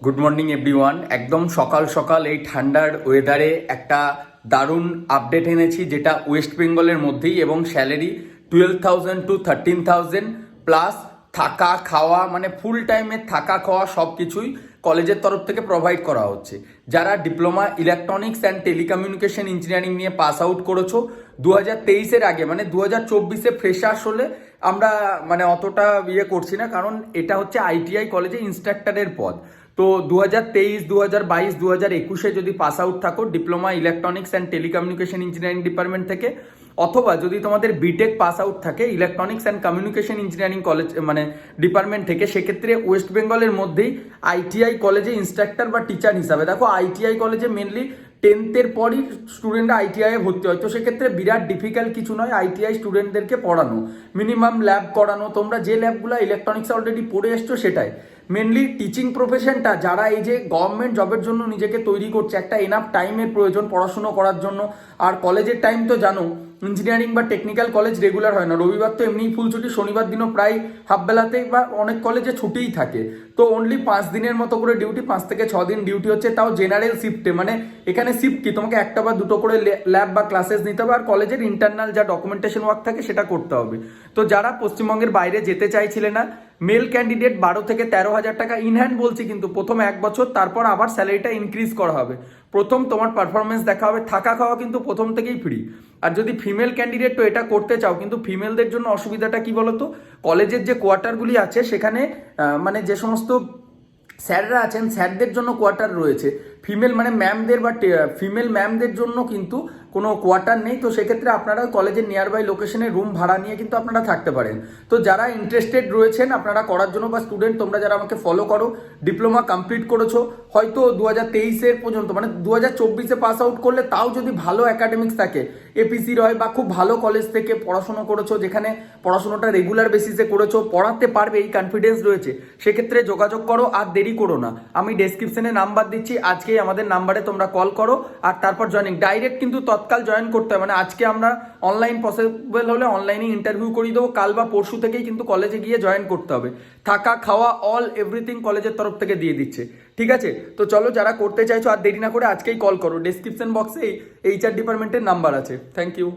Good morning everyone. একদম সকাল সকাল এই ঠান্ডার ওয়েদারে একটা দারুণ আপডেট এনেছি, যেটা ওয়েস্ট বেঙ্গলের মধ্যেই, এবং স্যালারি 12,000 to 13,000 প্লাস থাকা খাওয়া, মানে ফুল টাইমের থাকা খাওয়া সব কিছুই কলেজের তরফ থেকে প্রোভাইড করা হচ্ছে। যারা diploma electronics and telecommunication engineering নিয়ে পাস আউট করেছো 2023-এর আগে, মানে 2024-এ ফ্রেশার্স হলে আমরা মানে অতটা করছি না, কারণ এটা হচ্ছে আইটিআই কলেজে ইনস্ট্রাক্টরের পদ। তো 2023, 2022, 2021-এ যদি পাস আউট থাকো diploma electronics and telecommunication engineering department থেকে, অথবা যদি তোমাদের বিটেক পাস আউট থাকে electronics and communication engineering college মানে ডিপার্টমেন্ট থেকে, সেক্ষেত্রে ওয়েস্ট বেঙ্গলের মধ্যেই আইটিআই কলেজে ইনস্ট্রাক্টর বা টিচার হিসাবে, দেখো আইটিআই কলেজে মেনলি 10th-এর পরই স্টুডেন্টরা আইটিআইয়ে ভর্তি হয়, তো সেক্ষেত্রে বিরাট ডিফিকাল্ট কিছু নয় আইটিআই স্টুডেন্টদেরকে পড়ানো, মিনিমাম ল্যাব করানো। তোমরা যে ল্যাবগুলো ইলেকট্রনিক্স অলরেডি পড়ে এসছো সেটাই মেনলি। টিচিং প্রফেশনটা যারা এই যে গভর্নমেন্ট জবের জন্য নিজেকে তৈরি করছে, একটা এনাফ টাইমের প্রয়োজন পড়াশুনো করার জন্য। আর কলেজের টাইম তো জানো, ইঞ্জিনিয়ারিং বা টেকনিক্যাল কলেজ রেগুলার হয় না, রবিবার তো এমনিই ফুল ছুটি, শনিবার দিনও প্রায় হাফবেলাতে বা অনেক কলেজে ছুটিই থাকে। তো অনলি 5 দিনের মতো করে ডিউটি, 5 থেকে 6 দিন ডিউটি হচ্ছে, তাও জেনারেল শিফটে। মানে এখানে শিফট কি, তোমাকে একটা বা দুটো করে ল্যাব বা ক্লাসেস নিতে হবে, আর কলেজের ইন্টারনাল যা ডকুমেন্টেশন ওয়ার্ক থাকে সেটা করতে হবে। তো যারা পশ্চিমবঙ্গের বাইরে যেতে চাইছিলে না, মেল ক্যান্ডিডেট 12 থেকে 13,000 টাকা ইন হ্যান্ড বলছি, কিন্তু প্রথম 1 বছর, তারপর আবার স্যালারিটা ইনক্রিজ করা হবে। প্রথম তোমার পারফরমেন্স দেখা হবে, থাকা খাওয়া কিন্তু প্রথম থেকেই ফ্রি। আর যদি ফিমেল ক্যান্ডিডেট তো এটা করতে চাও, কিন্তু ফিমেলদের জন্য অসুবিধাটা কি বলতো, কলেজের যে কোয়ার্টারগুলি আছে সেখানে মানে যে সমস্ত স্যাররা আছেন স্যারদের জন্য কোয়ার্টার রয়েছে, ফিমেল মানে ম্যামদের বা ফিমেল ম্যামদের জন্য কিন্তু কোনো কোয়ার্টার নেই। তো সেক্ষেত্রে আপনারা কলেজের নিয়ার বাই লোকেশনে রুম ভাড়া নিয়ে কিন্তু আপনারা থাকতে পারেন। তো যারা ইন্টারেস্টেড রয়েছেন আপনারা করার জন্য, বা স্টুডেন্ট তোমরা যারা আমাকে ফলো করো, ডিপ্লোমা কমপ্লিট করেছো হয়তো 2023-এর পর্যন্ত, মানে 2024-এ পাস আউট করলে, তাও যদি ভালো একাডেমিক্স থাকে, এপিসির হয় বা খুব ভালো কলেজ থেকে পড়াশোনা করেছো, যেখানে পড়াশোনাটা রেগুলার বেসিসে করেছো, পড়াতে পারবে এই কনফিডেন্স রয়েছে, সেক্ষেত্রে যোগাযোগ করো, আর দেরি করো না। আমি ডেসক্রিপশনে নাম্বার দিচ্ছি, আজকেই আমাদের নাম্বারে তোমরা কল করো, আর তারপর জয়েনিং ডাইরেক্ট কিন্তু তৎকাল জয়েন করতে হয়। মানে আজকে আমরা অনলাইন পসিবল হলে অনলাইনে ইন্টারভিউ করিয়ে দেবো, কাল বা পরশু থেকেই কিন্তু কলেজে গিয়ে জয়েন করতে হবে। থাকা খাওয়া অল এভরিথিং কলেজের তরফ থেকে দিয়ে দিচ্ছে, ঠিক আছে? তো চলো, যারা করতে চাইছো আর দেরি না করে আজকেই কল করো, ডেসক্রিপশন বক্সে এইচআর ডিপার্টমেন্টের নাম্বার আছে। Thank you.